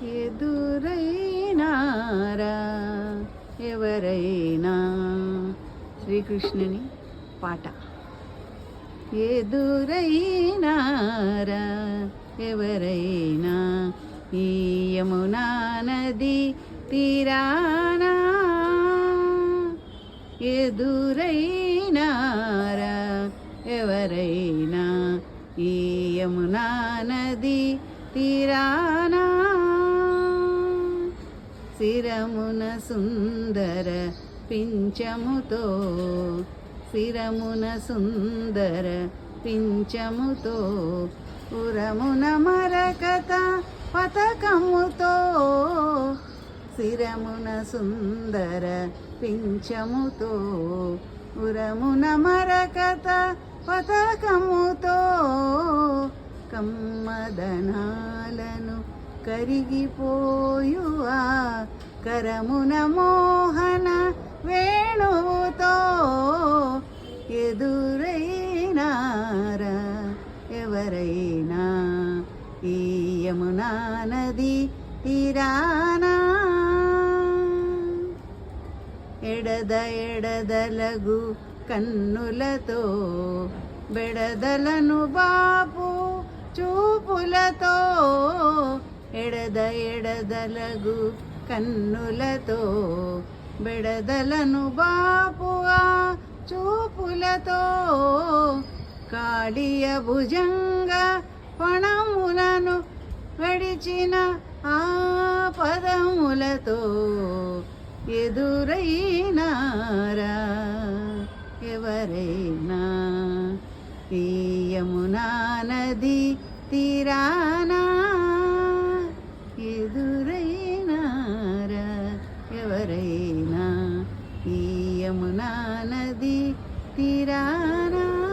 ఎదురైనారా ఎవరైనా. శ్రీకృష్ణుని పాట. ఎదురైనారా ఎవరైనా ఈ యమునా నది తీరానా. ఎదురైనారా ఎవరైనా ఈ యమునా నది తీరానా. శిరమున సుందర పించముతో, శిరమున సుందర పించముతో, ఉరమున మరకత పతకముతో. శిరమున సుందర పించముతో, ఉరమున మరకత పతకముతో, కమ్మదనాలను కరిగిపోయువా కరమున మోహన వేణువుతో. ఎదురైనారా ఎవరైనా ఈ యమునా నది తీరానా. ఎడదలగు కన్నులతో, బెడదలను బాపు చూపులతో. ఎడదలగు కన్నులతో, బెడదలను బాపు చూపులతో. కాళియ భుజంగ పణములను గడిచిన ఆ పదములతో. ఎదురైనారా ఎవరైనా ఈ యమునా నది తీరానా. ఎదురైనారా ఎవరైనా ఈ యమునా నది తీరానా.